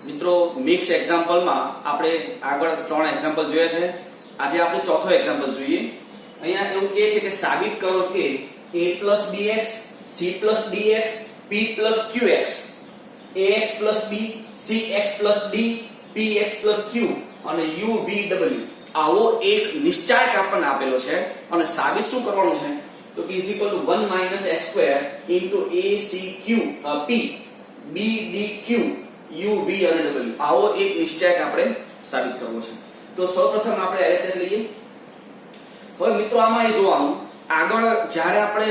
મિત્રો મિક્સ એક્ઝામ્પલમાં આપણે આગળ 3 એક્ઝામ્પલ જોયા છે. આજે આપણે ચોથો એક્ઝામ્પલ જોઈએ. અહીંયા એવું કહે છે કે સાબિત કરો કે a + bx c + dx p + qx ax + b cx + d px + q અને u v w આવો એક નિશ્ચાયક આપણને આપેલો છે અને સાબિત શું કરવાનું છે તો કે = 1 - x² * a c q p b d q u v અને w આવો એક નિશ્ચાયક આપણે સાબિત કરવો છે. તો સૌપ્રથમ આપણે LHS લઈએ. હવે મિત્રો આમાં એ જોવાનું આગળ જ્યારે આપણે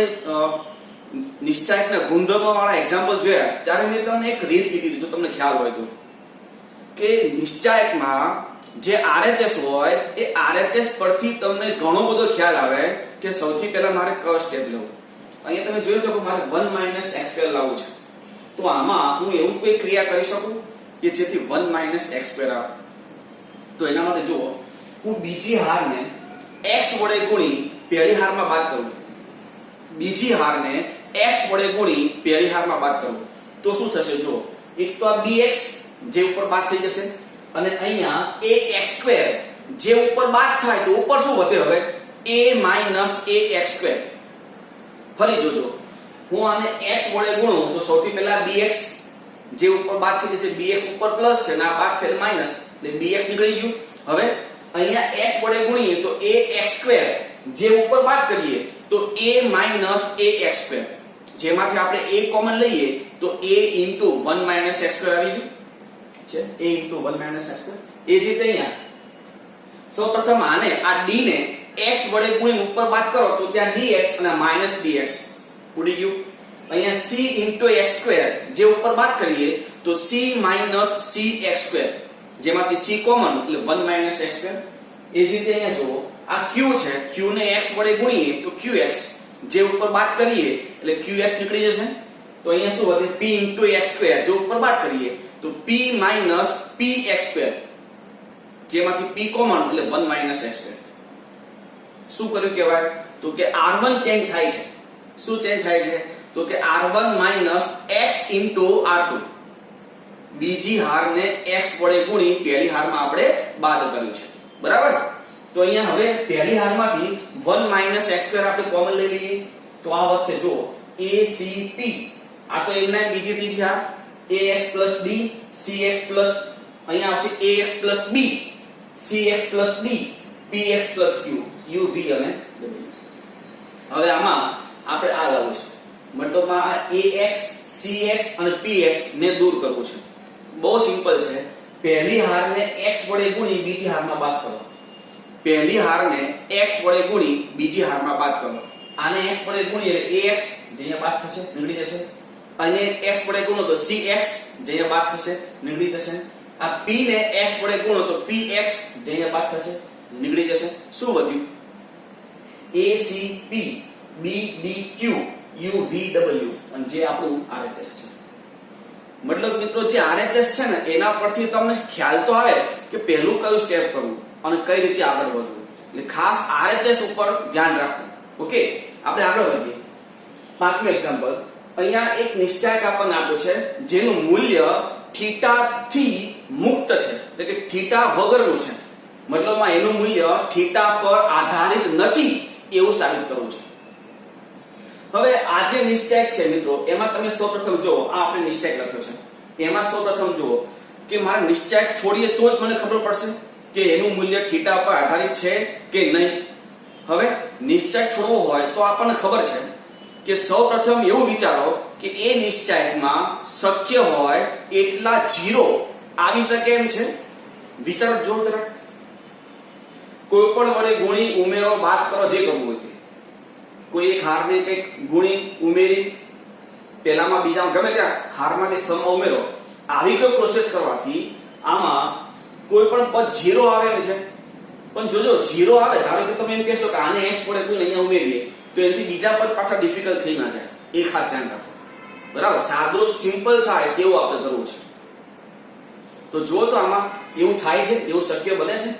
નિશ્ચાયકના ગુણધર્મો વાળા એક્ઝામ્પલ જોયા ત્યારે મેં તમને એક રીત કીધી જો તમને ખ્યાલ હોય તો કે નિશ્ચાયકમાં જે RHS હોય એ RHS પરથી તમને ઘણો બધો ખ્યાલ આવે કે સૌથી પહેલા મારે કયો સ્ટેપ લેવો. અહીંયા તમે જોઈ શકો મારે 1 - x² લાવવું છે. તો આમાં હું એવું કોઈ ક્રિયા કરી શકું કે જેથી 1 - x² આવે. તો એના માટે જુઓ હું બીજી હારને x વડે ગુણી પહેલી હારમાં બાદ કરું. બીજી હારને x વડે ગુણી પહેલી હારમાં બાદ કરું તો શું થશે જુઓ એક તો આ bx જે ઉપર બાદ થઈ જશે અને અહીંયા ax² જે ઉપર બાદ થાય તો ઉપર શું વધે હવે a - ax². ફરી જોજો હું આને x વડે ગુણું તો સૌથી પહેલા bx જે ઉપર બાદ થઈ જશે bx ઉપર પ્લસ છે અને આ બાદ થયેલ માઈનસ એટલે bx નીકળી ગયું. હવે અહીંયા x વડે ગુણીએ તો ax² જે ઉપર બાદ કરીએ તો a - ax². જેમાંથી આપણે a કોમન લઈએ તો a * 1 - x² આવી ગયું છે. a * 1 - x². એ જ રીતે અહીંયા સૌપ્રથમ આને આ d ને x વડે ગુણીને ઉપર બાદ કરો તો ત્યાં dx અને -dx ઉડી ગયું. અહીંયા c * x² જે ઉપર બાદ કરીએ તો c - cx² જેમાંથી c કોમન એટલે 1 - x². એ જ રીતે અહીંયા જુઓ આ q છે q ને x વડે ગુણીએ તો qx જે ઉપર બાદ કરીએ એટલે qx નીકળી જશે. તો અહીંયા શું વધે p * x² જે ઉપર બાદ કરીએ તો p - px² જેમાંથી p કોમન એટલે 1 - x². શું કર્યું કહેવાય તો કે r1 ચેન્જ થાય છે. શું ચેન્જ થાય છે તો કે r1 - x * r2 બીજી હારને x વડે ગુણી પહેલી હારમાં આપણે બાદ કર્યું છે. બરાબર. તો અહીંયા હવે પહેલી હારમાંથી 1 - x² આપણે કોમન લઈ લઈએ તો આ વધશે જો acp આ તો એમના બીજી ત્રીજી હાર ax + d cx પ્લસ અહીંયા આવશે ax + b cx + d px + q u v અને w. હવે આમાં આપણે આ લાવવું છે મતલબમાં આ ax cx અને px ને દૂર કરવું છે. બહુ સિમ્પલ છે. પહેલી હારને x વડે ગુણી બીજી હારમાં બાદ કરો. પહેલી હારને x વડે ગુણી બીજી હારમાં બાદ કરો. આને x વડે ગુણીએ એટલે ax જે અહીંયા બાદ થશે નીકળી જશે. અને x વડે ગુણો તો cx જે અહીંયા બાદ થશે નીકળી જશે. આ p ને x વડે ગુણો તો px જે અહીંયા બાદ થશે નીકળી જશે. શું વધ્યું acp bdq uvw અને જે આપણું RHS છે. મતલબ મિત્રો જે RHS છે ને એના પરથી તમને ખ્યાલ તો આવે કે પહેલું કયું સ્ટેપ કરવું અને કઈ રીતે આગળ વધવું. એટલે ખાસ RHS ઉપર ધ્યાન રાખવું. ઓકે આપણે આગળ વધીએ. પાંચમું એક્ઝામ્પલ અહીંયા એક નિશ્ચાયક આપણને આપ્યો છે જેનું મૂલ્ય થીટા થી મુક્ત છે એટલે કે થીટા વગરનું છે. મતલબમાં એનું મૂલ્ય થીટા પર આધારિત નથી એવું સાબિત કરવું છે. હવે આ જે નિશ્ચાયક છે મિત્રો એમાં તમે સૌપ્રથમ જુઓ આ આપણે નિશ્ચાયક લખ્યો છે. એમાં સૌપ્રથમ જુઓ કે મારે નિશ્ચાયક છોડીએ તો જ મને ખબર પડશે કે એનું મૂલ્ય થીટા પર આધારિત છે કે નહીં. હવે નિશ્ચાયક છોડવો હોય તો આપણને ખબર છે કે સૌપ્રથમ એવું વિચારો કે એ નિશ્ચાયકમાં શક્ય હોય એટલા 0 આવી શકે એમ છે. વિચારો જોર જરા. કોઈ પણ વડે ગુણી ઉમેરો બાદ કરો જે કરવું હોય તે. કોઈ એક હારને કંઈક ગુણી ઉમેરી પહેલામાં બીજામાં ગમે ત્યાં હારમાં કે સ્થળમાં ઉમેરો આવી કોઈ પ્રોસેસ કરવાથી આમાં કોઈ પણ પદ 0 આવે એમ છે. પણ જોજો 0 આવે ધારો કે તમે એમ કહેશો કે આને x વડે ગુણી અહીંયા ઉમેરીએ તો એનાથી બીજા પદ પાછા ડિફિકલ્ટ થઈ ના જાય. એ ખાસ ધ્યાન રાખો. બરાબર. સાદું સિમ્પલ થાય તેવું આપણે કરવું છે. તો જો તો આમાં એવું થાય છે એવું શક્ય બને છે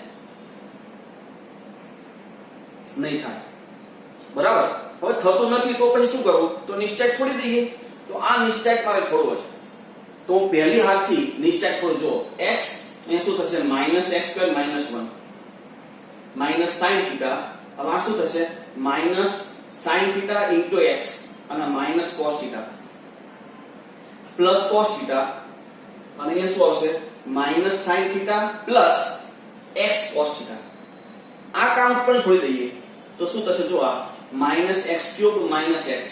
નહીં થાય. બરાબર. હવે થતું નથી તો પછી શું કરવું તો નિશ્ચય છોડી દઈએ. તો આ નિશ્ચય મારે છોડવો છે. તો પહેલી હાથથી નિશ્ચય છોડ જો x અહીંયા શું થશે -x² -1 માઈનસ sin થીટા હવે આ શું થશે sin થીટા * x અને minus cos theta plus cos theta અને અહીંયા શું આવશે sin theta plus x cos theta આ કામ પણ છોડી દઈએ તો શું થશે જો આ -x³ - x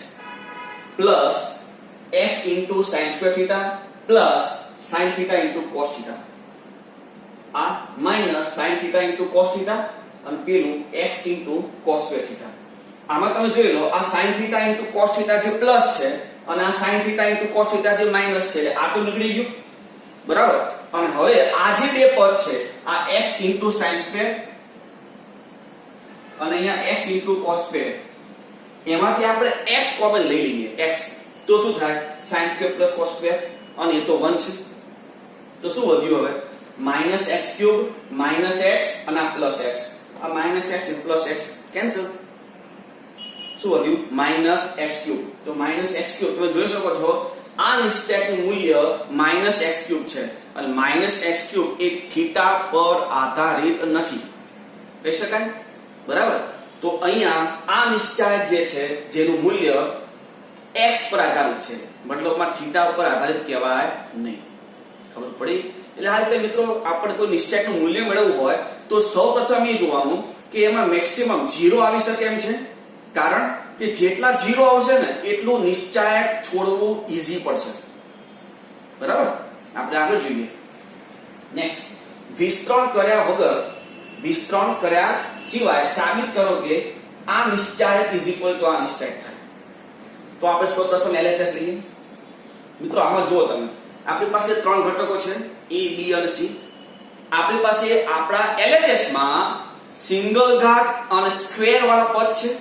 plus x * sin² theta plus sin theta * cos theta આ sin થીટા * cos થીટા અને પેલું x * cos² થીટા આમાં તમે જોઈ લો આ sin થીટા * cos થીટા જે પ્લસ છે અને આ sin થીટા * cos થીટા જે માઈનસ છે એટલે આ તો નીકળી ગયું બરાબર અને હવે આ જે બે પદ છે આ x * sin² અને અહીંયા x * cos² એમાંથી આપણે x કોમન લઈ લઈએ x તો શું થાય sin² + cos² અને એ તો 1 છે તો શું વધ્યું હવે -x³ - x અને આ પ્લસ x આ -x ને +x કેન્સલ શું વધ્યું -x³ તો -x³ તમે જોઈ શકો છો આ નિશ્ચયકનું મૂલ્ય -x³ છે અને -x³ એ થીટા પર આધારિત નથી કહી શકાય બરાબર તો અહીંયા આ નિશ્ચયક જે છે જેનું મૂલ્ય x પર આધારિત છે મતલબમાં થીટા પર આધારિત કહેવાય નહીં ખબર પડી એટલે આ રીતે મિત્રો આપણે કોઈ નિશ્ચયકનું મૂલ્ય મેળવવું હોય તો સૌપ્રથમ એ જોવાનું કે એમાં મેક્સિમમ 0 આવી શકે એમ છે કારણ કે જેટલા 0 આવશે ને એટલું નિશ્ચયક છોડવું ઈઝી પડશે બરાબર આપણે આગળ જોઈએ નેક્સ્ટ વિસ્તરણ કર્યા સિવાય સાબિત કરો કે આ નિશ્ચયક = આ નિશ્ચયક થાય તો આપણે સૌપ્રથમ LHS લઈએ મિત્રો આમાં જુઓ તમે આપણી પાસે ત્રણ ઘટકો છે a b અને c આપણી પાસે આપણા LHS માં સિંગલ ઘાત અને સ્ક્વેર વાળા પદ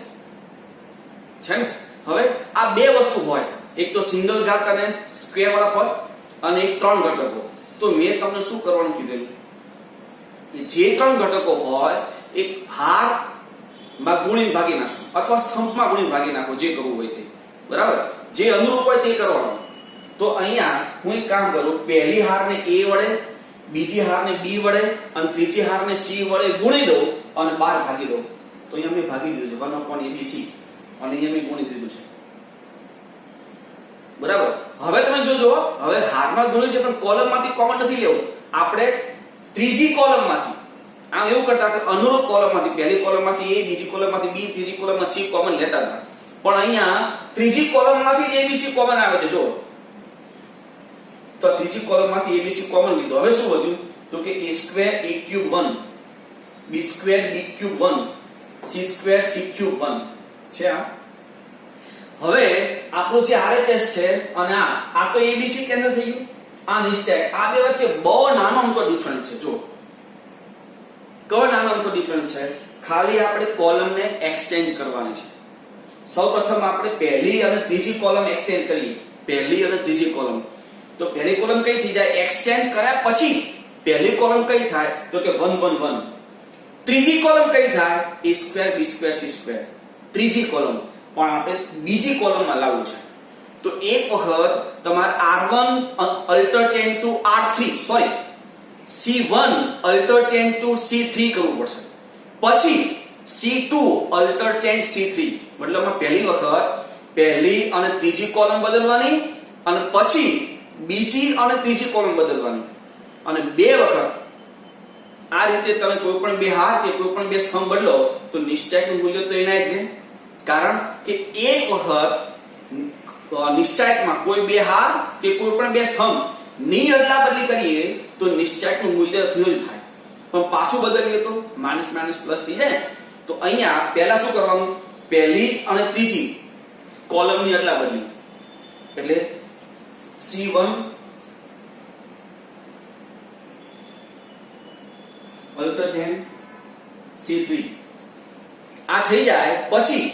છે ને હવે આ બે વસ્તુ હોય એક તો સિંગલ ઘાત અને સ્ક્વેર વાળા પદ અને એક ત્રણ ઘટકો તો મેં તમને શું કરવાનું કીધેલું જે ત્રણ ઘટકો હોય એક હાર માં ગુણીને ભાગી નાખો અથવા સ્તંભમાં ગુણીને ભાગી નાખો જે કરવું હોય તે બરાબર જે અનુરૂપ હોય તે કરવાનું તો અહીંયા હું એક કામ કરું પહેલી હારને a વડે બીજી હારને b વડે અને ત્રીજી હારને c વડે ગુણી દઉં અને 12 ભાગી દઉં તો અહીંયા મેં ભાગી દીધું છે 1/abc અને અહીંયા મેં ગુણી દીધું છે બરાબર હવે તમે જોજો હવે હારમાં ગુણ્યું છે પણ કોલમમાંથી કોમન નથી લેવું આપણે ત્રીજી કોલમમાંથી આમ એવું કરતા કે અનુરૂપ કોલમમાંથી પહેલી કોલમમાંથી a બીજી કોલમમાંથી b ત્રીજી કોલમમાં c કોમન લેતા હતા પણ અહીંયા ત્રીજી કોલમમાંથી જ abc કોમન આવે છે જો તો ત્રીજી કોલમમાંથી abc કોમન લીધો હવે શું વધ્યું તો કે a² a³ 1 b² b³ 1 c² c³ 1 છે આ હવે આપણું જે RHS છે અને આ તો abc કેન્સલ થઈ ગયું આ નિશ્ચય આ બે વચ્ચે બહુ નાનો અમથો ડિફરન્સ છે જો કયો નાનો અમથો ડિફરન્સ છે ખાલી આપણે કોલમને એક્સચેન્જ કરવાની છે સૌપ્રથમ આપણે પહેલી અને ત્રીજી કોલમ એક્સચેન્જ કરીએ પહેલી અને ત્રીજી કોલમ તો પહેલી કોલમ કઈ થઈ જાય એક્સચેન્જ કર્યા પછી પહેલી કોલમ કઈ થાય તો કે 1 1 1 ત્રીજી કોલમ કઈ થાય a² b² c² ત્રીજી કોલમ પણ આપણે બીજી કોલમમાં લાવવું છે તો એક વખત તમારે r1 alter change to r3 sorry c1 alter change to c3 કરવું પડશે પછી c2 અલ્ટર ચેન્જ c3 મતલબમાં પહેલી વખત પહેલી અને ત્રીજી કોલમ બદલવાની અને પછી બીજી અને ત્રીજી કોલમ બદલવાની અને બે વખત આ રીતે તમે કોઈ પણ બે હાર કે કોઈ પણ બે સ્તંભ બદલો તો નિશ્ચયકનું મૂલ્ય તો એના જ રહે કારણ કે એક વખત નિશ્ચયકમાં કોઈ બે હાર કે કોઈ પણ બે સ્તંભ ની અદલા બદલી કરીએ તો નિશ્ચયકનું મૂલ્ય ભિન્ન થાય પણ પાછું બદલીએ તો માઈનસ માઈનસ પ્લસ થઈ જાય તો અહીંયા પહેલા શું કરવાનું પહેલી અને ત્રીજી કોલમની અદલા બદલી એટલે c1 અલ્ટર ચેન્જ c3 આ થઈ જાય પછી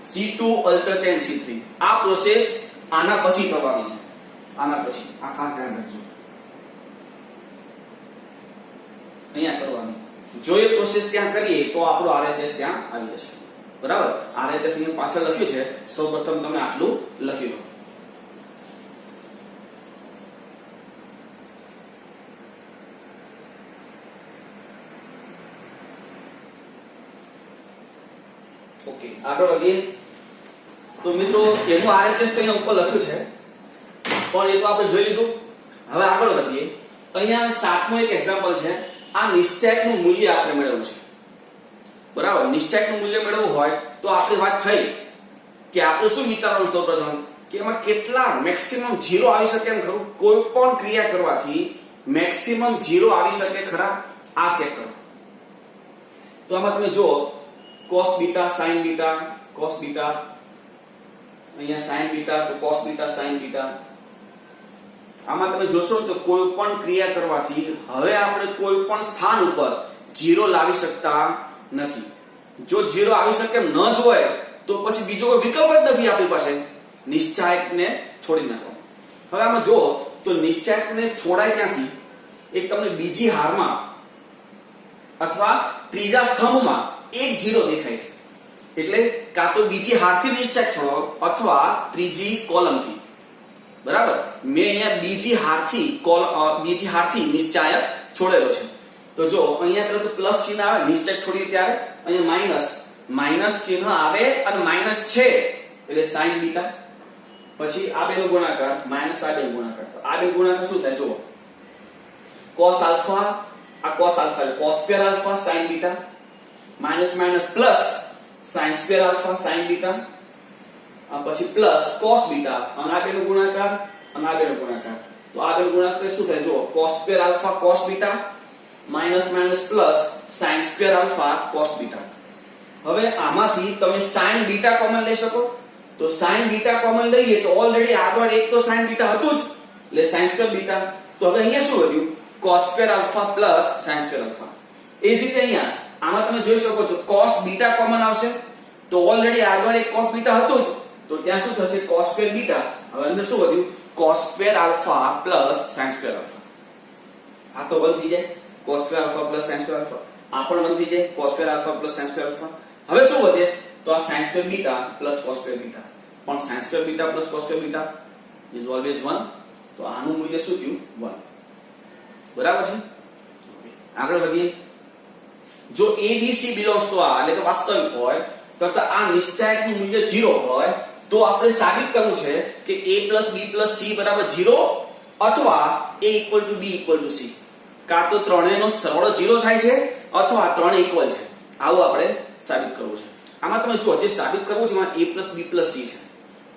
c2 અલ્ટર ચેન્જ c3 આ પ્રોસેસ આના પછી કરવાની છે આના પછી આ ખાસ ધ્યાન રાખજો અહીંયા કરવાની જો એ પ્રોસેસ ત્યાં કરીએ તો આપણો RHS ત્યાં આવી જશે બરાબર RHS ની પાછળ લખ્યું છે સૌપ્રથમ તમે આટલું લખી લો ઓકે આગળ વધીએ તો મિત્રો એનું RHS તો અહીંયા ઉપર લખ્યું છે પણ એ તો આપણે જોઈ લીધું હવે આગળ વધીએ અહીંયા સાતમું એક એક્ઝામ્પલ છે આ નિશ્ચયકનું મૂલ્ય આપણે મેળવવું છે બરાબર નિશ્ચયકનું મૂલ્ય મેળવવું હોય તો આપણી વાત થઈ કે આપણે શું વિચારવાનું સૌપ્રથમ કે એમાં કેટલા મેક્સિમમ 0 આવી શકે એમ ખરું કોઈ પણ ક્રિયા કરવાથી મેક્સિમમ 0 આવી શકે ખરા આ ચેક કરો તો આમાં તમે જો cos beta sin beta cos beta અહીંયા sin બીટા તો cos બીટા sin બીટા આમાં તમે જોશો તો કોઈ પણ ક્રિયા કરવાથી હવે આપણે કોઈ પણ સ્થાન ઉપર 0 લાવી શકતા નથી જો 0 આવી શકે એમ ન જ હોય તો પછી બીજો કોઈ વિકલ્પ જ નથી આપણી પાસે નિશ્ચાયકને છોડી નાખો હવે આમાં જો તો નિશ્ચાયકને છોડાય ક્યાંથી એક તમને બીજી હારમાં અથવા ત્રીજા સ્તંભમાં એક 0 દેખાય છે એટલે કાં તો બીજી હારથી નિશ્ચાયક છોડો અથવા ત્રીજી કોલમથી બરાબર મેં અહીંયા બીજી હારથી નિશ્ચાયક છોડેલો છે તો જો અહીંયા પેલા તો પ્લસ ચિહ્ન આવે નિશ્ચાયક છોડીએ ત્યારે અહીંયા માઈનસ ચિહ્ન આવે અને માઈનસ છે એટલે sin બીટા પછી આ બેનો ગુણાકાર માઈનસ આ બેનો ગુણાકાર તો આ બેનો ગુણાકાર શું થાય જો cos આલ્ફા આ cos આલ્ફા એટલે cos square alpha sin beta minus minus plus sin square alpha sin beta પછી પ્લસ cos બીટા અને આ બેનો ગુણાકાર અને આ બેનો ગુણાકાર તો આ બેનો ગુણાકાર શું થાય જો cos square alpha cos beta minus minus plus sin square alpha cos beta હવે આમાંથી તમે sin બીટા કોમન લઈ શકો તો sin બીટા કોમન લઈએ તો ઓલરેડી આગળ એક તો sin બીટા હતું જ એટલે sin સ્ક્વેર બીટા તો હવે અહીંયા શું વધ્યું cos square alpha plus sin square alpha એ જ રીતે અહીંયા આમાં તમે જોઈ શકો છો cos બીટા કોમન આવશે તો ઓલરેડી આગળ એક cos બીટા હતું જ તો ત્યાં શું થશે cos સ્ક્વેર બીટા હવે અંદર શું વધ્યું cos square alpha plus sin square alpha આ તો બંધ થઈ જાય cos square alpha plus sin square alpha આ પણ બંધ થઈ જાય cos square alpha plus sin square alpha હવે શું વધે તો આ sin square beta plus cos square beta પણ sin square beta plus cos square beta is always 1 તો આનું મૂલ્ય શું થયું 1 બરાબર છે આગળ વધીએ જો abc બિલોંગ્સ ટુ આ એટલે કે વાસ્તવિક હોય તથા આ નિશ્ચાયકનું મૂલ્ય 0 હોય તો આપણે સાબિત કરવું છે કે a b c બરાબર 0 અથવા a b c કાં તો ત્રણેયનો સરવાળો 0 થાય છે અથવા ત્રણે ઇક્વલ છે આવું આપણે સાબિત કરવું છે આમાં તમે જુઓ જે સાબિત કરવું છે એમાં a b c છે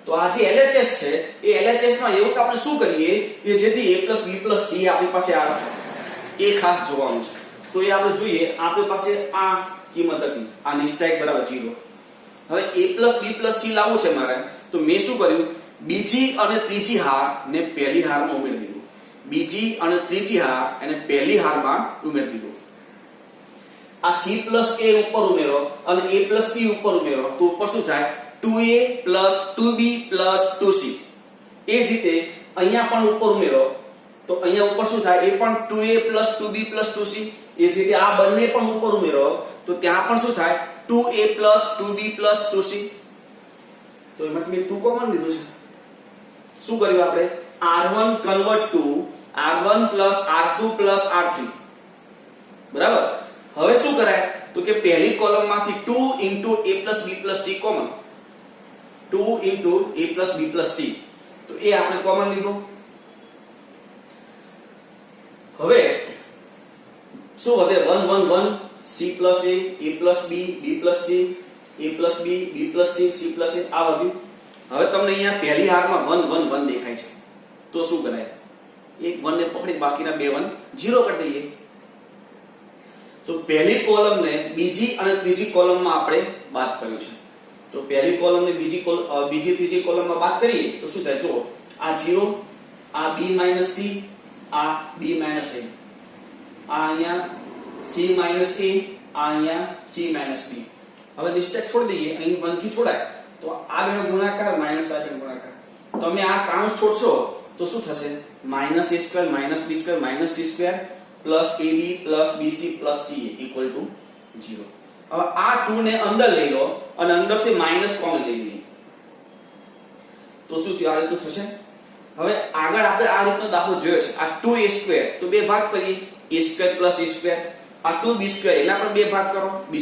તો આ જે LHS છે એ LHS માં એવું કે આપણે શું કરીએ કે જેથી a b c આપણી પાસે આવે એ ખાસ જોવાનું છે તો એ આપણે જોઈએ આપણી પાસે આ કિંમત હતી આ નિશ્ચાયક બરાબર 0 હવે a b c લાવવું છે મારે તો મેં શું કર્યું બીજી અને ત્રીજી હાર ને પહેલી હારમાં ઉમેરી દીધું બીજી અને ત્રીજી હાર અને પહેલી હારમાં ઉમેરી દીધું આ c a ઉપર ઉમેરો અને a b ઉપર ઉમેરો તો ઉપર શું થાય 2a 2b 2c એ જ રીતે અહીંયા પણ ઉપર ઉમેરો તો અહીંયા ઉપર શું થાય એ પણ 2a 2b 2c એ જ રીતે આ બંને પણ ઉપર ઉમેરો તો ત્યાં પણ શું થાય 2a 2b 2c તો એમાંથી મેં 2 કોમન લીધું છે શું કર્યું આપણે r1 convert two r1 r2 r3 બરાબર હવે શું કરાય તો કે પહેલી કોલમમાંથી 2 a b c common 2 a b c તો એ આપણે કોમન લીધું હવે શું વધે 1 1 1 c a b c b c c આ વધ્યું હવે તમને અહીંયા પહેલી હારમાં 1 1 1 દેખાય છે તો શું કરાય એક 1 ને પકડી બાકીના બે 1 0 કરી દઈએ તો પહેલી કોલમને બીજી અને ત્રીજી કોલમમાં આપણે બાદ કર્યું છે તો પહેલી કોલમને બીજી ત્રીજી કોલમમાં બાદ કરીએ તો શું થાય જો આ 0 આ b c આ b a આ અહીંયા c a આ અહીંયા c b હવે નિશ્ચય છોડી દઈએ અહીં 1 થી છોડાય તો આ બેનો ગુણાકાર માઈનસ આ બેનો ગુણાકાર તમે આ કાઉન્સ છોડશો તો શું થશે -a2 b2 c2 +ab +bc +ca = 0 હવે આ 2 ને અંદર લઈ લો અને અંદરથી માઈનસ કોમન લઈ લઈએ તો શું થયું? આ રીતનું થશે. હવે આગળ આપણે આ રીતનો દાખલો જોયો છે. આ 2a² તો બે ભાગ કરીએ, a² + a². આ 2b² એના પણ બે ભાગ કરો, b²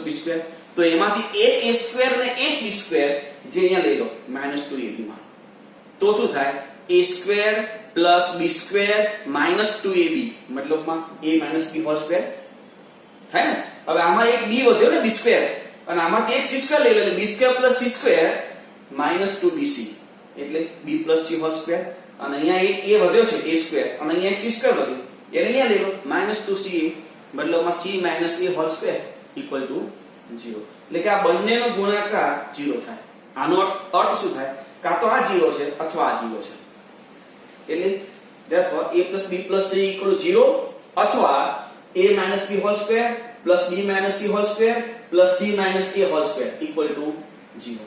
+ b². તો એમાંથી એક a² ને એક b² જે અહીંયા લઈ લો -2ab માં. તો શું થાય? a² + b² - 2ab મતલબમાં a - b² થાય ને. હવે આમાં એક b વધ્યો ને b² અને આમાંથી એક c² લઈ લો એટલે b² + c² - 2bc એટલે b + c² અને અહીંયા એક a વધ્યો છે a² અને અહીંયા એક c² વધ્યો એને અહીંયા લઈ લો -2ca મતલબમાં c - a² = 0 એટલે કે આ બંનેનો ગુણાકાર 0 થાય. આનો અર્થ શું થાય? કાં તો આ 0 છે અથવા આ 0 છે. એટલે therefore a + b + c = 0 અથવા a - b² + b - c² + c - a² = 0.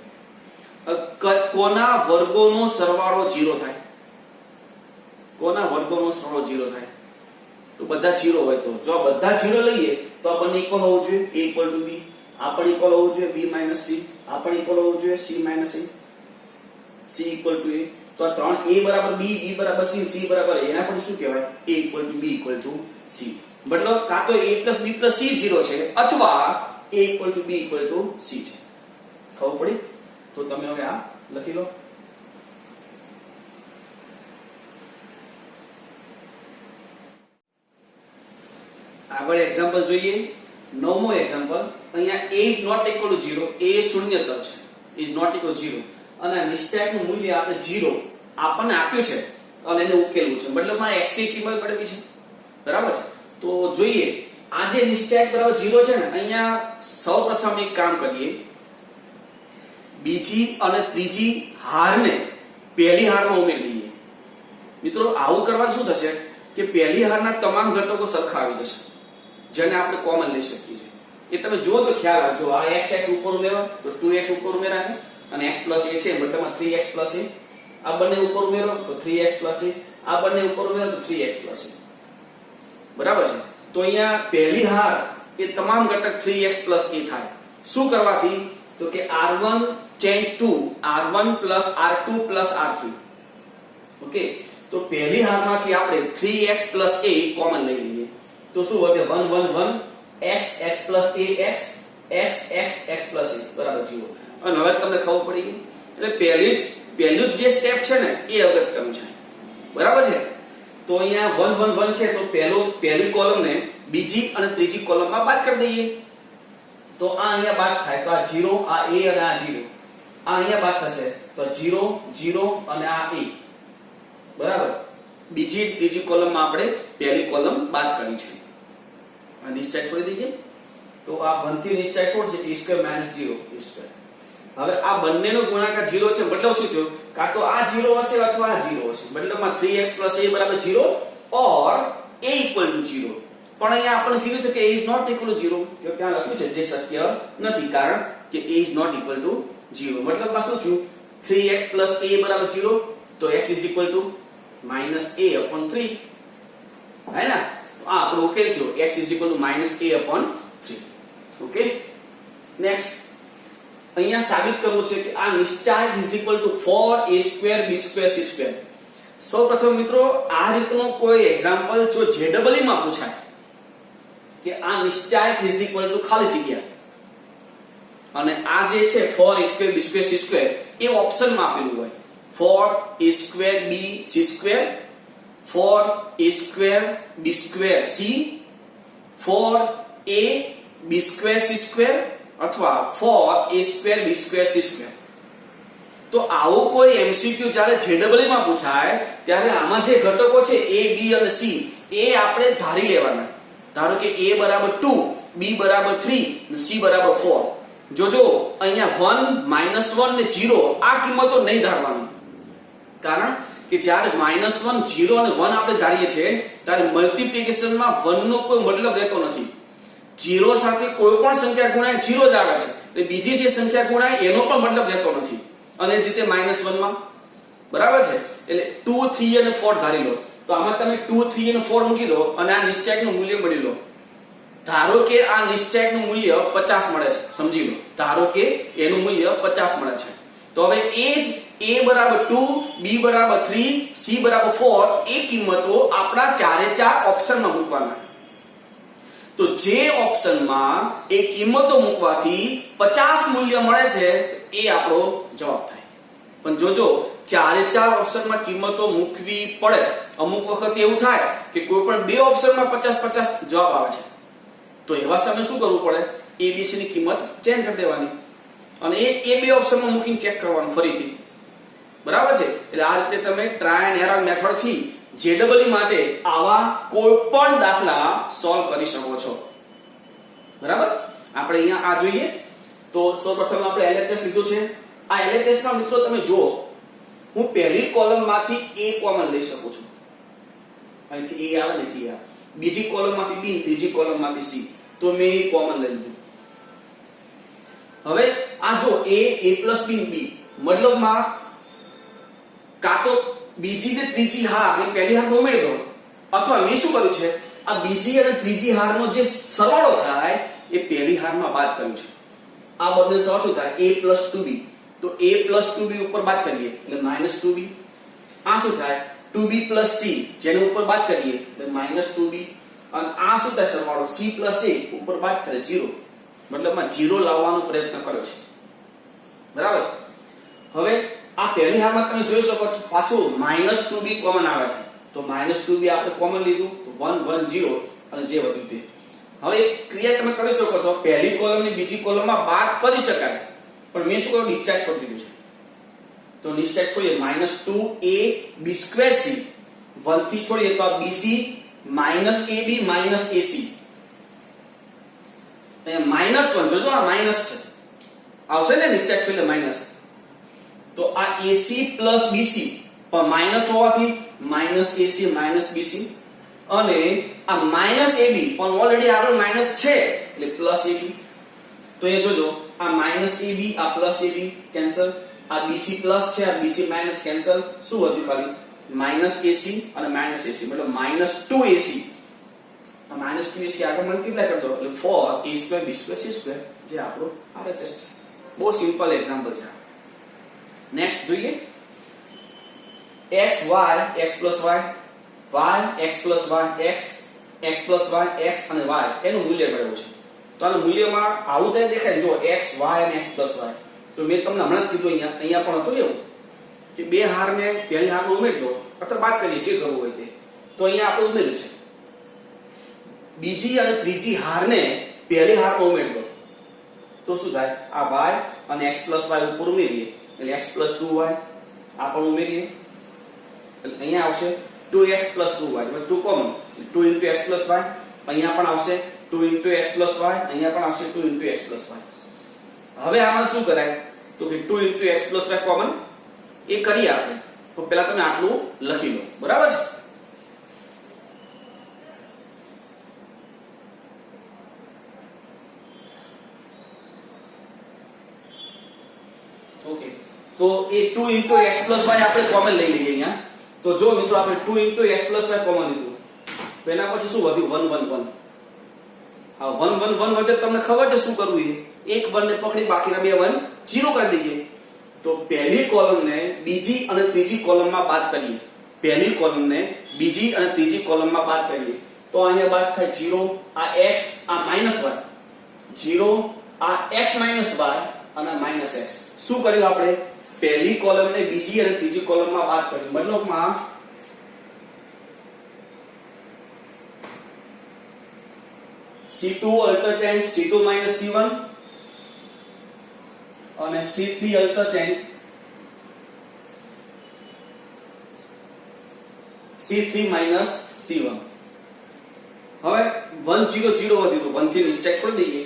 કોના વર્ગોનો સરવાળો 0 થાય? કોના વર્ગોનો સરવાળો 0 થાય? તો બધા 0 હોય તો જો બધા 0 લઈએ તો આ બંને ઇક્વલ હોવું જોઈએ, a = b, આ પણ ઇક્વલ હોવું જોઈએ, b - c, આ પણ ઇક્વલ હોવું જોઈએ, c - a, c = a. તો આ ત્રણ a = b, b = c, c = a એના પર શું કહેવાય? a = b = c. મતલબ કાં તો a + b + c 0 છે અથવા a = b = c છે. ખબર પડી? તો તમે હવે આ લખી લો. આગળ એક્ઝામ્પલ જોઈએ. નવમો એક્ઝામ્પલ. અહીંયા a is not equal to 0, a શૂન્યતર છે, is not equal to 0 અને નિશ્ચાયકનું મૂલ્ય આપણે 0 આપણને આપ્યું છે અને એને ઉકેલવું છે. મતલબમાં x ની કિંમત પડવી છે. બરાબર છે? તો જોઈએ આ જે નિશ્ચાયક બરાબર 0 છે ને, અહીંયા સૌપ્રથમ એક કામ કરીએ. બીજી અને ત્રીજી હારને પહેલી હારમાં ઉમેરી દઈએ. મિત્રો આવું કરવાથી શું થશે કે પહેલી હારના તમામ ઘટકો સરખા આવી જશે જેને આપણે કોમન લઈ શકીએ છીએ. એ તમે જુઓ તો ખ્યાલ આવજો. આ x ઉપર ઉમેરો તો 2x ઉપર ઉમેરાશે અને x + a છે મતલબમાં 3x + a. આ બંને ઉપર ઉમેરો તો 3x + a. આ બંને ઉપર ઉમેરો તો 3x + a. બરાબર છે? તો અહીંયા પહેલી હાર એ તમામ ઘટક 3x + a થાય. શું કરવાથી? તો કે r1 change to r1 + r2 + r3. Okay, તો પહેલી હારમાંથી આપણે 3x + a કોમન લઈ લઈએ તો શું વધે? 1 1 1 x x + a x x x x + a બરાબર 0. અને હવે તમને ખબર પડી ગઈ. એટલે પહેલું જે સ્ટેપ છે ને એ અગત્યનું છે. બરાબર છે? તો અહીંયા 1 1 1 છે તો પહેલી કોલમને બીજી અને ત્રીજી કોલમમાં બાદ કરી દઈએ તો આ અહીંયા બાદ થાય તો આ 0, આ a અને આ 0. આ અહીંયા બાદ થશે તો 0 0 અને આ a. બરાબર? બીજી ત્રીજી કોલમમાં આપણે પહેલી કોલમ બાદ કરી છે. આ નિશ્ચય છોડી દઈએ તો આ 1 થી નિશ્ચય છોડશે a² - 0 a². હવે આ બંનેનો ગુણાકાર 0 છે મતલબ શું થયું? કાં તો આ 0 હશે અથવા આ 0 હશે. મતલબમાં 3x + a = 0 or a = 0. પણ અહીંયા આપણને કીધું છે કે a is not equal to 0. તો ત્યાં લખ્યું છે જે સત્ય નથી કારણ કે a is not equal to 0. મતલબમાં શું થયું? 3x + a = 0 તો x is equal to -a/3 है ना. तो આ આપણો ઉકેલ થયો x is equal to -a/3. Okay, next અહીંયા સાબિત કરવું છે કે આ નિશ્ચાયક is equal to 4a² b² c². સૌપ્રથમ મિત્રો આ રીતનો કોઈ એક્ઝામ્પલ જો JEE માં પૂછાય કે આ નિશ્ચાયક is equal to ખાલી જગ્યા અને આ જે છે 4a² b² c² એ ઓપ્શનમાં આપેલું હોય 4a² b c² 4a² b² c 4a b² c² અથવા 4a² b² c². તો આવો કોઈ MCQ જ્યારે JEE માં પૂછાય ત્યારે આમાં જે ઘટકો છે a b અને c એ આપણે ધારી લેવાના. ધારો કે a = 2 b = 3 અને c = 4. જોજો અહીંયા 1 -1 ને 0 આ કિંમતો નહીં ધારવાની કારણ કે જ્યારે -1 0 અને 1 આપણે ધારીએ છીએ ત્યારે મલ્ટીપ્લિકેશનમાં 1 નો કોઈ મતલબ રહેતો નથી. 0 સાથે કોઈ પણ સંખ્યા ગુણાય 0 જ આવે છે એટલે બીજી જે સંખ્યા ગુણાય એનો પણ મતલબ રહેતો નથી. અને જે રીતે -1 માં બરાબર છે એટલે 2 3 અને 4 ધારી લો તો આમાં તમે 2 3 અને 4 મૂકી દો અને આ નિશ્ચાયકનું મૂલ્ય મળી લો ધારો કે આ નિશ્ચયકનું મૂલ્ય 50 મળે છે, સમજી લો, ધારો કે એનું મૂલ્ય 50 મળે છે, તો હવે એ જ a બરાબર 2, b બરાબર 3, c બરાબર 4 એ કિંમતો આપણા ચારે ચાર ઓપ્શનમાં મૂકવાના. તો જે ઓપ્શનમાં એ કિંમતો મૂકવાથી 50 મૂલ્ય મળે છે એ આપણો જવાબ થાય. પણ જોજો ચારે ચાર ઓપ્શનમાં કિંમતો મૂકવી પડે. અમુક વખત એવું થાય કે કોઈ પણ બે ઓપ્શનમાં 50-50 જવાબ આવે છે, તો એવા સમયે શું કરવું પડે? ABC ની કિંમત ચેન્જ કરી દેવાની અને એ બે ઓપ્શનમાં મૂકીને ચેક કરવાનું ફરીથી. બરાબર છે? એટલે આ રીતે તમે ટ્રાય એન્ડ એરર મેથડ થી JEE માટે આવા કોઈ પણ દાખલા સોલ્વ કરી શકો છો. બરાબર? આપણે અહીંયા આ જોઈએ તો સૌપ્રથમ આપણે LHS લીધું છે. આ LHS માં મિત્રો તમે જુઓ, હું પહેલી કોલમમાંથી A કોમન લઈ શકું છું. અહીંથી A આવે ને અહીંથી A. બીજી કોલમમાંથી B, ત્રીજી કોલમમાંથી C. તો મેં એ કોમન લઈ લીધું. હવે આ જો A + B મતલબમાં કાં તો બીજી ને ત્રીજી હાર ને પહેલી હાર ઉમેરી દો, અથવા મેં શું કર્યું છે, આ બીજી અને ત્રીજી હારનો જે સરવાળો થાય એ પહેલી હારમાં બાદ કર્યું છે. આ બંને સરવાળો શું થાય? A + 2B. તો A + 2B ઉપર બાદ કરીએ એટલે -2B. આ શું થાય? 2B + C, જેને ઉપર બાદ કરીએ એટલે -2B. અને આ શું થાય? સરવાળો C + A ઉપર બાદ કરે 0. મતલબમાં 0 લાવવાનો પ્રયત્ન કર્યો છે. બરાબર છે? હવે આ પહેલી હારમાં તમે જોઈ શકો છો પાછું -2B કોમન આવે છે. તો -2B આપણે કોમન લીધું તો 1 1 0 અને જે વધ્યું તે. હવે એક ક્રિયા તમે કરી શકો છો, પહેલી કોલમની બીજી કોલમમાં બાદ કરી શકાય, પણ મેં શું કર્યું? નિશ્ચય છોડી દીધું છે. તો નિશ્ચય છોડીએ -2AB²C. 1 થી છોડીએ તો આ BC -AB -AC. અહીંયા -1 જોજો, આ માઈનસ છે, આવશે ને નિશ્ચય છોડીએ માઈનસ. તો આ AC + BC પણ માઈનસ હોવાથી -AC -BC, અને આ -AB પણ ઓલરેડી આગળ માઈનસ છે એટલે +AB. તો એ જોજો, આ -AB આ +AB કેન્સલ, આ BC પ્લસ છે આ BC માઈનસ કેન્સલ. શું વધ્યું? ખાલી -AC અને -AC, મતલબ -2AC. આ -2AC આગળ મલ્ટીપ્લાય કરી દો એટલે 4A² B² C², જે આપણો RHS છે. બહુ સિમ્પલ એક્ઝામ્પલ છે. નેક્સ્ટ જોઈએ, x y x + y, y x + y x, x + y x અને y એનું મૂલ્ય મેળવ્યું છે. તો આનું મૂલ્યમાં આવું થાય દેખાય, જો x y અને x + y. તો મેં તમને હમણાં જ કીધું, અહીંયા પણ હતું એવું કે બે હારને પહેલી હારમાં ઉમેરી દો અથવા બાદ કરીએ, જે કરવું હોય તે. તો અહીંયા આપણે ઉમેર્યું છે. બીજી અને ત્રીજી હારને પહેલી હારમાં ઉમેરી દો તો શું થાય? આ y અને x + y ઉપર ઉમેરીએ એટલે x + 2y. આ પણ ઉમેરીએ એટલે અહીંયા આવશે 2x + 2y, એટલે 2 કોમન, 2 × x + y. અહીંયા પણ આવશે 2 × x + y, અહીંયા પણ આવશે 2 × x + y. હવે આમાં શું કરાય? તો કે 2 × x + y કોમન એ કરીએ આપણે. તો પહેલા તમે આટલું લખી લો. બરાબર છે? ઓકે, તો એ 2 × x + y આપણે કોમન લઈ લઈએ અહીંયા. તો જો મિત્રો આપણે 2 × x + y કોમન લીધું તો એના પછી શું વધ્યું? 1 1 1. આ 1 1 1 વચ્ચે તમને ખબર છે શું કરવું? એક 1 ને પકડી બાકીના બે 1 0 કરી દઈએ. તો પહેલી કોલમને બીજી અને ત્રીજી કોલમમાં બાદ કરીએ. પહેલી કોલમને બીજી અને ત્રીજી કોલમમાં બાદ કરીએ તો અહીંયા બાદ થાય 0, આ x આ -y, 0 આ x - y અને -x. શું કર્યું આપણે? પહેલી કોલમને બીજી અને ત્રીજી કોલમમાં બાદ કરી, મતલબમાં C2 અલ્ટરચેન્જ C2 - C1 અને C3 અલ્ટરચેન્જ C3 - C1. હવે 1 0 0 વધ્યું, 1 થી નિશ્ચય છોડી દઈએ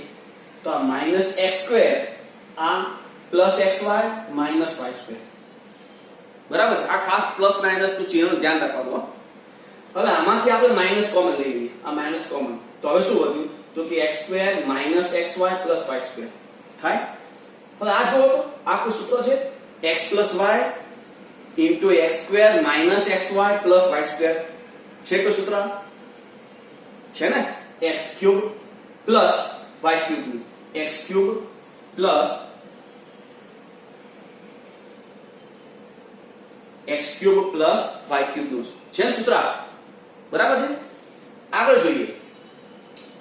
તો આ -x² આ +xy -y². બરાબર છે? આ ખાસ પ્લસ માઈનસ નું ચિહ્નનું ધ્યાન રાખવાનું. હવે આમાંથી આપણે માઈનસ કોમન લઈ લઈએ, આ માઈનસ કોમન. તો હવે શું વધ્યું? તો કે x² - xy + y² થાય. હવે આ જુઓ તો આ કોઈ સૂત્ર છે, x + y * x² - xy + y² છે કોઈ સૂત્ર? છે ને? x³ પ્લસ વાય ક્યુબ નું x cube plus x cube plus Y cube નું છે સૂત્ર બરાબર છે। આગળ જોઈએ,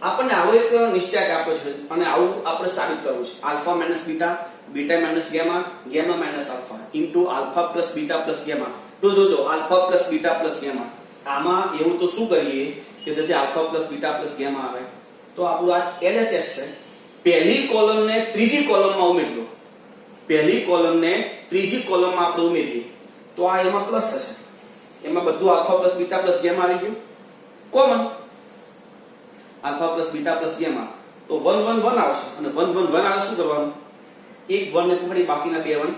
આપણને આવો એક નિશ્ચય આપ્યો છે અને આવું આપણે સાબિત કરવું છે। Alpha minus beta, beta minus gamma, gamma minus alpha into alpha plus beta plus gamma. તો જોજો alpha plus beta plus gamma, આમાં એવું તો શું કરીએ કે જેથી alpha plus beta plus gamma આવે તો આપણું આ LHS છે। પહેલી કોલમ ને ત્રીજી કોલમમાં ઉમેરી દો, પહેલી કોલમ ને ત્રીજી કોલમમાં આપણે ઉમેરીએ તો આ એમાં પ્લસ થશે, એમાં બધું alpha plus beta plus gamma આવી ગયું common, alpha plus beta plus gamma તો 1 1 1 આવશે અને 1 1 1 આવે શું કરવાનું, એક 1 ને પકડી બાકીના બે 1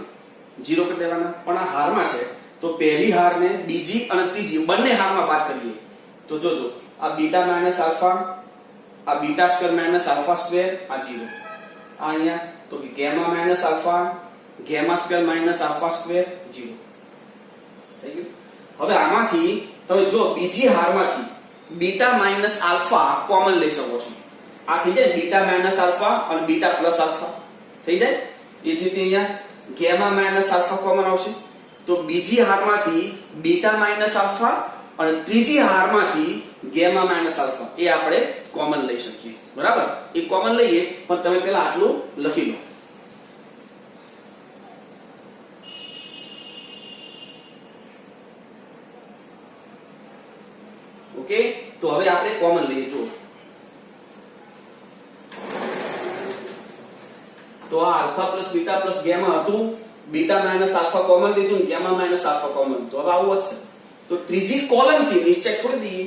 0 કરી દેવાના। પણ આ હારમાં છે તો પહેલી હાર ને બીજી અને ત્રીજી બંને હારમાં બાદ કરીએ તો જોજો આ બીટા માઈનસ આલ્ફા, આ beta square minus alpha square આ 0, આ અહીંયા તો gamma minus alpha, gamma square minus alpha square 0 થઈ ગયું। હવે આમાંથી તમે જો બીજી હારમાંથી બીટા માઈનસ આલ્ફા કોમન લઈ શકો છો, આ થઈ જાય બીટા માઈનસ આલ્ફા અને બીટા પ્લસ આલ્ફા થઈ જાય। એ જ રીતે અહીંયા ગેમા માઈનસ આલ્ફા કોમન આવશે તો બીજી હારમાંથી બીટા માઈનસ આલ્ફા અને ત્રીજી હારમાંથી ગેમા માઈનસ આલ્ફા એ આપણે કોમન લઈ શકીએ બરાબર। એ કોમન લઈએ પણ તમે પહેલા આટલું લખી લો। ઓકે, તો હવે આપણે કોમન લઈએ જો તો આ alpha plus beta plus gamma હતું, બીટા માઈનસ આલ્ફા કોમન લીધું, ગેમા માઈનસ આલ્ફા કોમન, તો હવે આવું વધશે તો ત્રીજી કોલમ થી નિશ્ચય છોડી દઈએ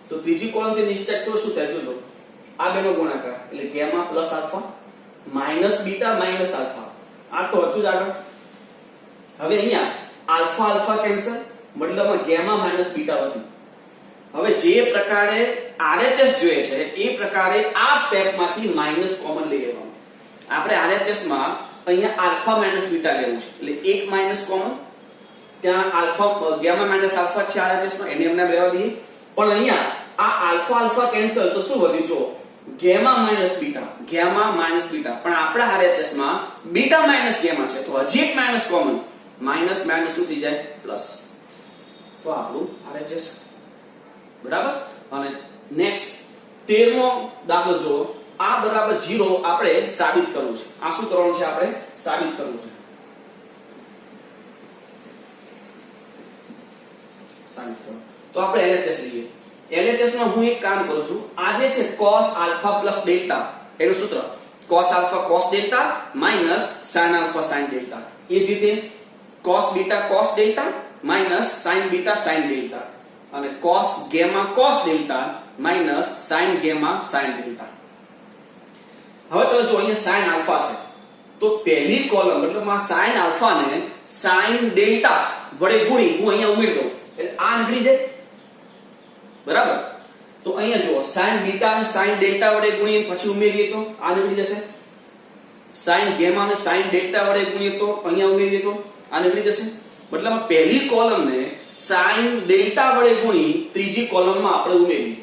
તો ત્રીજી કોલમ થી નિશ્ચય છોડ શું થાય જોજો આ બેનો ગુણાકાર એટલે gamma plus alpha minus beta minus alpha, આ તો હતું જ આગળ। હવે અહીંયા આલ્ફા આલ્ફા કેન્સલ મતલબમાં ગેમા માઈનસ બીટા વધ્યું। હવે જે પ્રકારે RHS જોઈએ છે એ પ્રકારે આ સ્ટેપમાંથી માઈનસ કોમન લઈ લેવાનું। આપણે RHS માં અહીંયા આલ્ફા માઈનસ બીટા લેવું છે એટલે એક માઈનસ કોમન, ત્યાં આલ્ફા ગેમા માઈનસ આલ્ફા છે RHS માં એને એમને લેવા દઈએ, પણ અહીંયા આ આલ્ફા આલ્ફા કેન્સલ તો શું વધ્યું જો gamma minus beta, gamma minus beta, પણ આપણા RHS માં બીટા માઈનસ ગેમા છે તો હજી એક માઈનસ કોમન, માઈનસ માઈનસ શું થઈ જાય પ્લસ, તો આપણું RHS બરાબર। અને નેક્સ્ટ 13મો દાખલો જો આ બરાબર 0 આપણે સાબિત કરવું છે। આ શું કરવાનું છે, આપણે સાબિત કરવું છે, સાબિત કરો તો આપણે LHS લઈએ। LHS માં હું એક કામ કરું છું, આ જે છે cos આલ્ફા પ્લસ ડેલ્ટા એનું સૂત્ર cos alpha cos delta minus sin alpha sin delta, એ જ રીતે cos beta cos delta minus sin beta sin delta અને cos gamma cos delta minus sin gamma sin delta. હવે તમે જો અહીંયા sin આલ્ફા છે તો પહેલી કોલમ મતલબ આ sin આલ્ફા ને sin ડેલ્ટા વડે ગુણી હું અહીંયા ઉમેરી દઉં એટલે આ નીકળી જાય બરાબર। તો અહીંયા જો sin બીટા અને sin ડેલ્ટા વડે ગુણીએ પછી ઉમેરીએ તો આ નીકળી જશે, sin ગેમા અને sin ડેલ્ટા વડે ગુણીએ તો અહીંયા ઉમેરીએ તો આ નીકળી જશે। મતલબ પહેલી કોલમ ને sin ડેલ્ટા વડે ગુણી ત્રીજી કોલમમાં આપણે ઉમેરીએ,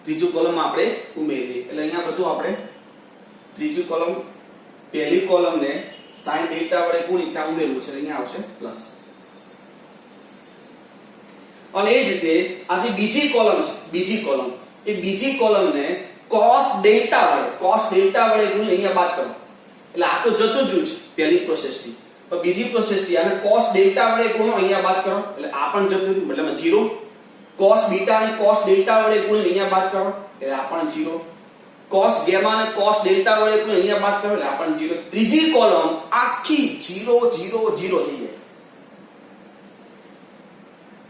ત્રીજી કોલમમાં આપણે ઉમેરીએ એટલે અહીંયા બધું આપણે ત્રીજી કોલમ પહેલી કોલમ ને sin ડેલ્ટા વડે ગુણી ત્યાં ઉમેરવું છે, અહીંયા આવશે પ્લસ। અને એ જ રીતે આ જે બીજી કોલમ છે, બીજી કોલમ એ બીજી કોલમ ને cos ડેલ્ટા વડે ગુણી અહીંયા બાદ કરો એટલે આ તો જતું જ રહ્યું છે પહેલી પ્રોસેસ થી, પણ બીજી પ્રોસેસ થી આને cos ડેલ્ટા વડે ગુણો અહીંયા બાદ કરો એટલે આ પણ જતું રહ્યું મતલબ 0, cos બીટા અને cos ડેલ્ટા વડે ગુણી અહીંયા બાદ કરો એટલે આ પણ 0, cos ગેમા અને cos ડેલ્ટા વડે ગુણી અહીંયા બાદ કરો એટલે આ પણ 0, ત્રીજી કોલમ આખી 0 0 0 થઈ જાય।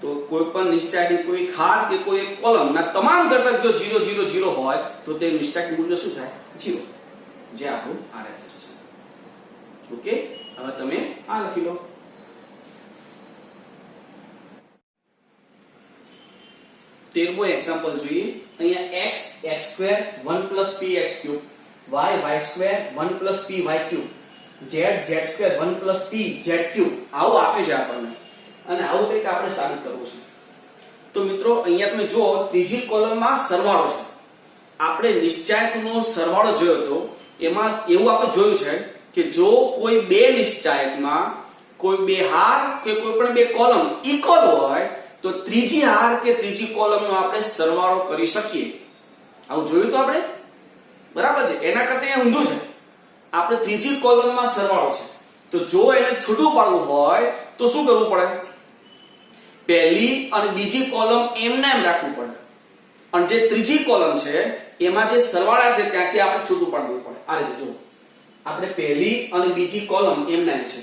તો કોઈ પણ નિશ્ચયની કોઈ ખાર કે કોઈ એક કોલમ ના તમામ ઘટક જો 0 0 0 હોય તો તે નિશ્ચયક મૂલ્ય શું થાય 0, જે આપણું RHS છે। ઓકે, હવે તમે આ લખી લો। તેરમો એક્ઝામ્પલ જોઈએ। અહીંયા x x2 1 px3 y y2 1 py3 z z2 1 pz3 આવું આપે છે આપણને અને આવું કંઈક આપણે સાબિત કરવું છે। તો મિત્રો અહીંયા તમે જો ત્રીજી કોલમમાં સરવાળો છે આપણે નિશ્ચાયકનો સરવાળો જોયો હતો એમાં એવું આપણે જોયું છે કે જો કોઈ બે નિશ્ચાયકમાં કોઈ બે હાર કે કોઈ પણ બે કોલમ ઇક્વલ હોય તો ત્રીજી હાર કે ત્રીજી કોલમનો આપણે સરવાળો કરી શકીએ. આવું જોયું તો આપણે, બરાબર છે. એના કરતા એ ઊંધું છે. આપણે ત્રીજી કોલમમાં સરવાળો છે તો જો એને છૂટું પાડવું હોય તો શું કરવું પડે? પહેલી અને બીજી કોલમ એમને એમ રાખવું પડે અને જે ત્રીજી કોલમ છે એમાં જે સરવાળા છે ત્યાંથી આપણે છૂટું પાડવું પડે. આ રીતે જો આપણે પહેલી અને બીજી કોલમ એમને એમ છે,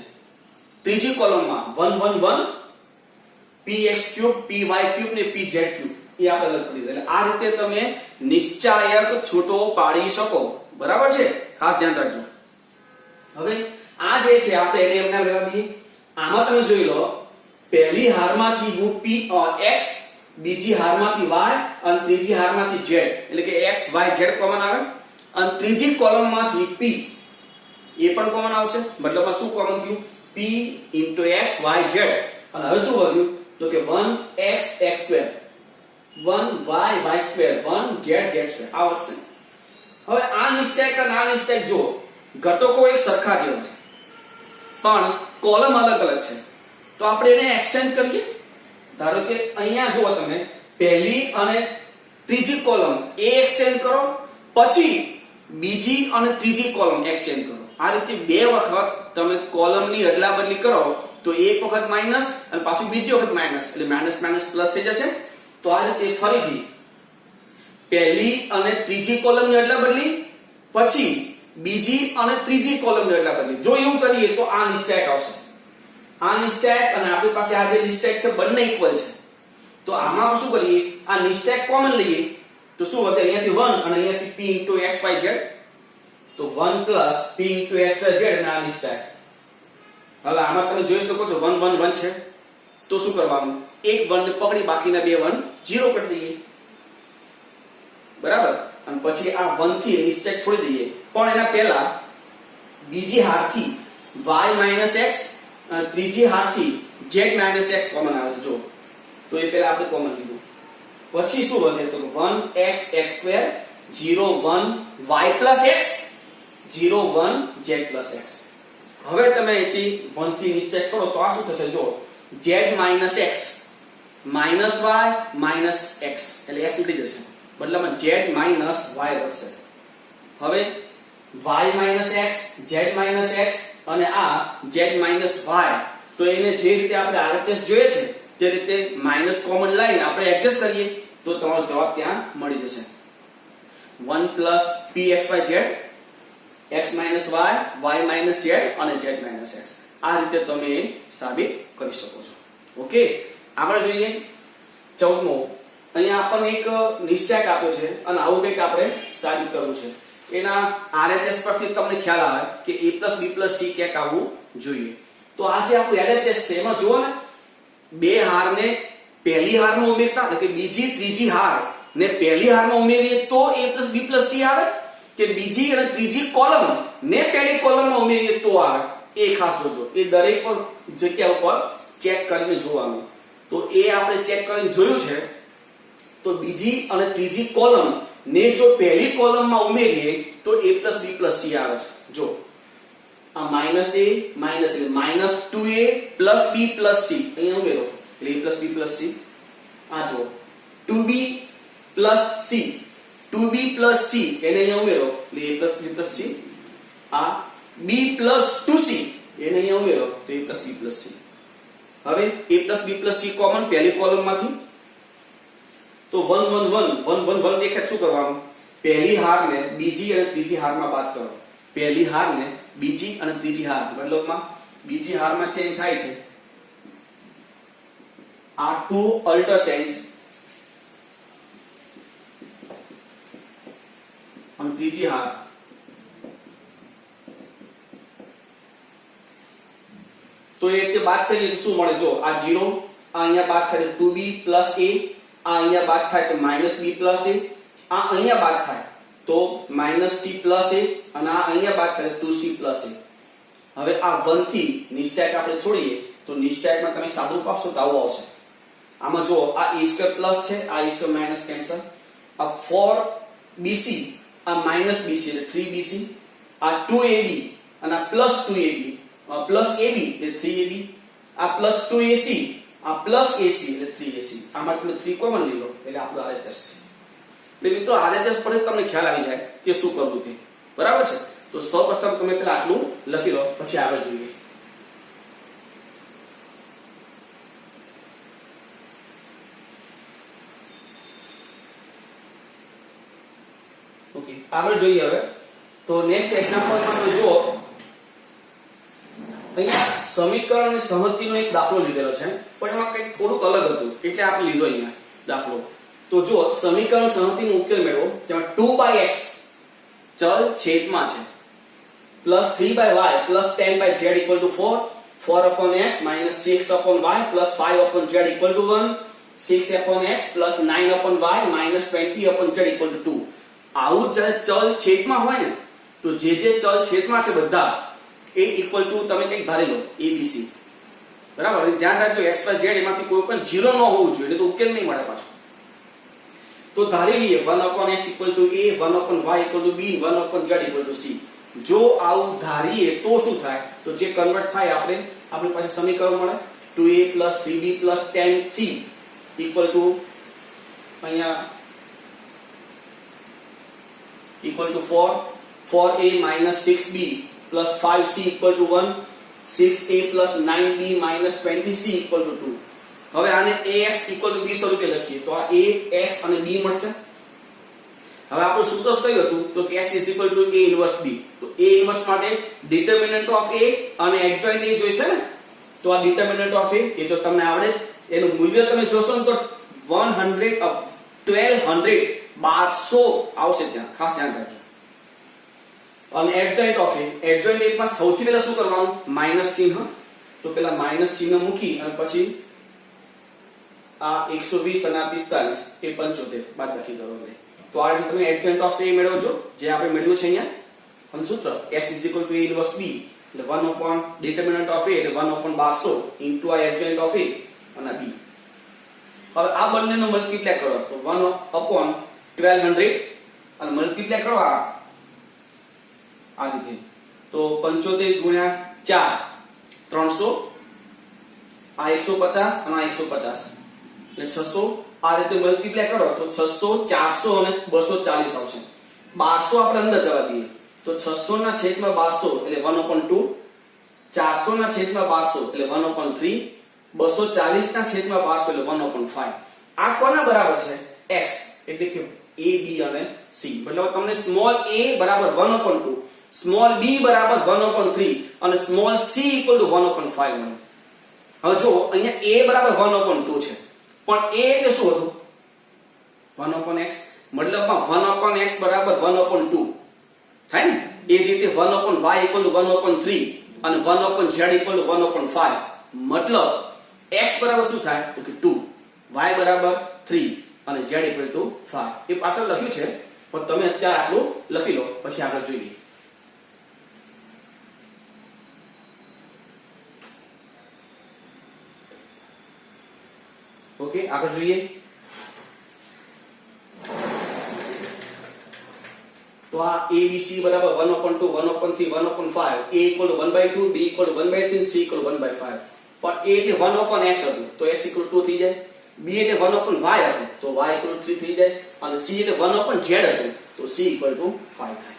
ત્રીજી કોલમમાં 1 1 1 px3 py3 ને pz3 એ આપણે અલગ કરી દઈએ. આ રીતે તમે નિશ્ચાયક છૂટો પાડી શકો, બરાબર છે. ખાસ ધ્યાન રાખજો. હવે આ જે છે આપણે એને એમને રહેવા દઈએ. આમાં તમે જોઈ લો, પહેલી હારમાંથી હું x, બીજી હારમાંથી y અને ત્રીજી હારમાંથી z, એટલે કે x y z કોમન આવે અને ત્રીજી કોલમમાંથી p એ પણ કોમન આવશે. મતલબમાં શું કોમન થયું? p x y z. અને હવે શું વધ્યું તો કે 1x x2 1y y2 1z z2 આ વધશે. હવે આ નિશ્ચાયક અને આ નિશ્ચાયક જો ઘટકો એક સરખા જેવા છે પણ કોલમ અલગ અલગ છે તો આપણે એને એક્સચેન્જ કરીએ. ધારો કે અહીંયા જુઓ તમે પહેલી અને ત્રીજી કોલમ એ એક્સચેન્જ કરો, પછી બીજી અને ત્રીજી કોલમ એક્સચેન્જ કરો. આ રીતે બે વખત તમે કોલમની અદલાબદલી કરો તો એક વખત માઈનસ અને પાછું બીજી વખત માઈનસ, એટલે માઈનસ માઈનસ પ્લસ થઈ જશે. તો આ રીતે ફરીથી પહેલી અને ત્રીજી કોલમની અદલાબદલી, પછી બીજી અને ત્રીજી કોલમની અદલાબદલી. જો એવું કરીએ તો આ નિશ્ચાયક આવશે. આ નિશ્ચાયક અને આપણી પાસે આ જે નિશ્ચાયક છે બંને ઇક્વલ છે. તો આમાં શું કરીએ? આ નિશ્ચાયક કોમન લઈએ તો શું વધે? અહીંયાથી 1 અને અહીંયાથી p x y z. તો 1 p x y z અને આ નિશ્ચાયક. હવે આમાં તમે જોઈ શકો છો 1 1 1 છે તો શું કરવાનું? એક 1 ને પકડી બાકીના બે 1 0 કરી દઈએ, બરાબર. અને પછી આ 1 થી નિશ્ચાયક છોડી દઈએ, પણ એના પહેલા બીજી હારથી y x અને ત્રીજી હારથી z x કોમન આવે છે. જો તો એ પહેલા આપણે કોમન લીધું, પછી શું વધે? તો 1x x2 0 1 y x 0 1 z x. હવે તમે અહીંથી 1 થી નિશ્ચાયક છોડો તો આ શું થશે? જો z x minus y minus x, એટલે x ઉડી જશે, બદલામાં z minus y વધશે. હવે y minus x z minus x અને આ z minus y, તો એને જે રીતે આપણે RHS જોઈએ છે તે રીતે માઈનસ કોમન લાઈન આપણે એડજસ્ટ કરીએ તો તમારો જવાબ ત્યાં મળી જશે. 1 pxy z x minus y y minus z અને z minus x. આ રીતે તમે સાબિત કરી શકો છો. ઓકે, આગળ જોઈએ 14મો. અહીંયા આપણને એક નિશ્ચાયક આપ્યો છે અને આવું કંઈક આપણે સાબિત કરવું છે. એના RHS પરથી તમને ખ્યાલ આવે કે a b c ક્યાંક આવવું જોઈએ. તો આ જે આપણું LHS છે એમાં જુઓ ને, બે હારને પહેલી હારમાં ઉમેરતા, એટલે કે બીજી ત્રીજી હાર ને પહેલી હારમાં ઉમેરીએ તો a b c આવે, કે બીજી અને ત્રીજી કોલમ ને પહેલી કોલમમાં ઉમેરીએ તો આવે. એ ખાસ જોજો, એ દરેક જગ્યા ઉપર ચેક કરીને જોવાનું. તો એ આપણે ચેક કરીને જોયું છે. તો બીજી અને ત્રીજી કોલમ ને જો પહેલી કોલમમાં ઉમેરીએ તો a b c આવે છે. જો આ માઈનસ a માઈનસ એટલે minus 2a plus b plus c અહીંયા ઉમેરો એટલે a b c. આ જો 2b plus c 2b plus c એને અહીંયા ઉમેરો એટલે a b c. આ b પ્લસ 2c એને અહીંયા ઉમેરો તો a b c. હવે a b c કોમન પહેલી કોલમમાંથી, તો 1 1 1 1 1 1 દેખાય. શું કરવાનું? પહેલી હારને બીજી અને ત્રીજી હારમાં બાદ કરો. પહેલી હારને બીજી અને ત્રીજી હાર, મતલબમાં બીજી હારમાં ચેન્જ થાય છે. આ ટુ અલ્ટર ચેન્જ અને ત્રીજી હાર. તો એ રીતે બાદ કરીએ તો શું મળે? જો આ 0, આ અહીંયા બાદ થાય 2b a, આ અહીંયા બાદ થાય તો -b a, આ અહીંયા બાદ થાય તો -c a અને આ અહીંયા બાદ થાય 2c a. હવે આ 1 થી નિશ્ચાયક આપણે છોડીએ તો નિશ્ચાયકમાં તમે સાદુરૂપ આપશો તો આવું આવશે. આમાં જો આ a² પ્લસ છે, આ a² માઈનસ કેન્સલ. આ 4 BC આ માઇનસ BC એટલે 3BC, આ 2AB અને આ પ્લસ 2AB પ્લસ AB એટલે 3AB, આ પ્લસ 2AC આ પ્લસ AC એટલે 3AC, આમાં તમે 3 કોમન લઈ લો એટલે આપણો RHS છે. એટલે મિત્રો RHS પર તમને ખ્યાલ આવી જાય કે શું કરવું તે, બરાબર છે. તો સૌપ્રથમ તમે પેલા આટલું લખી લો પછી આગળ જોઈએ. ઓકે, આગળ જોઈએ હવે. તો નેક્સ્ટ એક્ઝામ્પલમાં તમે જુઓ અહીંયા સમીકરણ અને સહમતિનો એક દાખલો લીધેલો છે, પણ એમાં કંઈક થોડુંક અલગ હતું એટલે આપણે લીધો અહીંયા દાખલો. તો જો સમીકરણ સહમતિનો ઉકેલ મેળવો, જેમાં 2/x ચલ છેદમાં છે plus 3/y plus 10/z equal to 4, 4/x minus 6/y plus 5/z equal to 1, 6/x plus 9/y minus 20/z equal to 2. આવું જ્યારે ચલ છેદમાં હોય ને તો જે ચલ છેદમાં છે બધા એ ઇક્વલ ટુ તમે કંઈક ધારી લો ABC, બરાબર. ધ્યાન રાખજો x y z એમાંથી કોઈ પણ 0 ન હોવું જોઈએ એટલે તો ઉકેલ નહીં મળે પાછો. તો ધારી લઈએ 1/x equal to a, 1/y equal to b, 1/z equal to c. જો આવું ધારીએ તો શું થાય? તો જે કન્વર્ટ થાય આપણી પાસે સમીકરણ મળે 2a 3b 10c equal to અહીંયા equal to 4, 4a minus 6b plus 5c equal to 1, 6a plus 9b minus 20c equal to 2. હવે આને ax equal to b સ્વરૂપે લખીએ તો આ ax અને b મળશે. હવે આપણું સૂત્ર કયું હતું? તો કે x is equal to a inverse b. તો a inverse માટે determinant of a અને adjoint a જોઈશે ને, તો આ determinant of a એ તો તમને આવડે જ. એનું મૂલ્ય તમે જોશો ને તો 1200 આવશે, ત્યાં ખાસ ધ્યાન રાખજો. અને adjoint of a, adjoint a માં સૌથી પહેલા શું કરવાનું? માઈનસ ચિહ્ન. તો પહેલા માઈનસ ચિહ્ન મૂકી અને પછી આ 120 અને આ 45 એ 75 બાદબાકી કરો. તો આ રીતે તમે adjoint of a મેળવજો, જે આપણે મેળવ્યું છે અહીંયા. અને સૂત્ર x is equal to a inverse b એટલે 1 upon determinant of a એટલે 1/1200 into આ adjoint of a અને b. હવે આ બંનેનો મલ્ટીપ્લાય કરો તો 1/1200 અને મલ્ટીપ્લાય કરો આ રીતે તો 75 ગુણ્યા 4 300, આ 150 અને આ 150 એટલે 600. આ રીતે મલ્ટીપ્લાય કરો તો 600, 400 અને 240 આવશે. 1200 આપણે અંદર જવા દઈએ તો 600 ના છેદમાં 1200 એટલે 1/2, 400 ના છેદમાં 1200 એટલે 1/3, 240 ના છેદમાં 1200 એટલે 1/5. આ કોના બરાબર છે? x એટલે કે a b અને c. મતલબ તમને સ્મોલ a બરાબર 1/2, સ્મોલ b બરાબર 1/3 અને સ્મોલ c ઇક્વલ ટુ 1/5 મળે. હવે જો અહીંયા a બરાબર 1/2 છે, પણ a એટલે શું હતું? 1/x. મતલબમાં 1/x બરાબર 1/2 થાય ને. એ જ રીતે 1/y ઇક્વલ ટુ 1/3 અને 1/z ઇક્વલ ટુ 1/5. મતલબ x બરાબર શું થાય? તો કે 2, y બરાબર 3 અને z ઇક્વલ ટુ 5. એ પાછળ લખ્યું છે પણ તમે અત્યારે આટલું લખી લો પછી આગળ જોઈએ. ઓકે, આગળ જોઈએ. તો આ ABC બરાબર 1/2, 1/3, 1/5, a equal to 1/2, b equal to 1/3, c equal to 1/5. પણ a એટલે 1/x હતું તો x equal to 2 થઈ જાય, b એટલે 1/y હતું તો y equal to 3 થઈ જાય અને c એટલે 1/z હતું તો c equal to 5 થાય.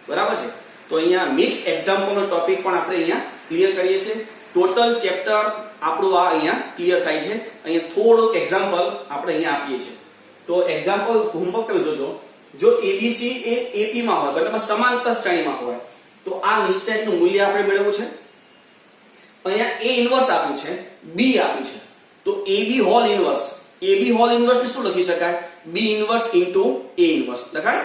બરાબર છે. તો અહીંયા મિક્સ એક્ઝામ્પલ નો ટોપિક પણ આપણે અહીંયા ક્લિયર કરીએ છીએ. ટોટલ ચેપ્ટર આપણું આ અહીંયા ક્લિયર થાય છે. અહીંયા થોડુંક એક્ઝામ્પલ આપણે અહીંયા આપીએ છીએ. તો એક્ઝામ્પલ હોમવર્ક તમે જોજો. જો ABC એ AP માં હોય, મતલબ સમાંતર શ્રેણીમાં હોય તો આ નિશ્ચયકનું મૂલ્ય આપણે મેળવવું છે. અહીંયા A ઇન્વર્સ આપ્યું છે, B આપ્યું છે. તો AB whole inverse, AB whole inverse ને શું લખી શકાય? B inverse into A inverse લખાય.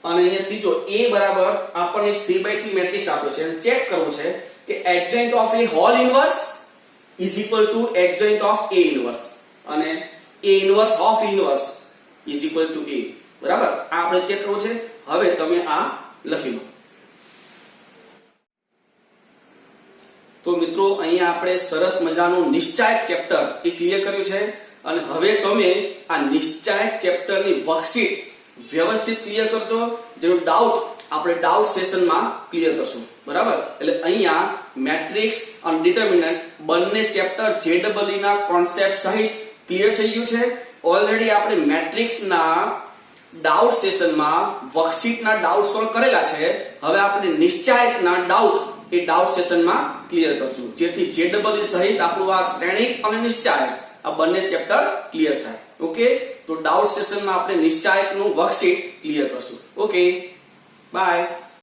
અને અહીંયા ત્રીજો A બરાબર આપણને 3/3 મેટ્રિક્સ આપ્યો છે અને ચેક કરવું છે કે adjoint of A whole inverse is equal to adjoint of A inverse અને A inverse of inverse is equal to A. બરાબર, આ આપણે ચેક કરવું છે. હવે તમે આ લખી લો. તો મિત્રો અહીંયા આપણે સરસ મજાનું નિશ્ચાયક ચેપ્ટર એ ક્લિયર કર્યું છે અને હવે તમે આ નિશ્ચાયક ચેપ્ટરની વર્કશીટ વ્યવસ્થિત ક્લિયર કરજો. જેનો ડાઉટ આપણે ડાઉટ સેશનમાં ક્લિયર કરશું. બરાબર? એટલે અહીંયા મેટ્રિક્સ અને ડિટર્મિનન્ટ બંને ચેપ્ટર JEE ના કોન્સેપ્ટ સહિત ક્લિયર થઈ ગયું છે. ઓલરેડી આપણે મેટ્રિક્સના ડાઉટ સેશનમાં વર્કશીટના ડાઉટ સોલ્વ કરેલા છે. હવે આપણે નિશ્ચાયકના ડાઉટ એ ડાઉટ સેશનમાં ક્લિયર કરશું, જેથી JEE સહિત આપણું આ શ્રેણિક અને નિશ્ચાયક આ બંને ચેપ્ટર ક્લિયર થાય. ઓકે, તો ડાઉટ સેશનમાં આપણે નિશ્ચાયકનું વર્કશીટ ક્લિયર કરશું. Okay, by.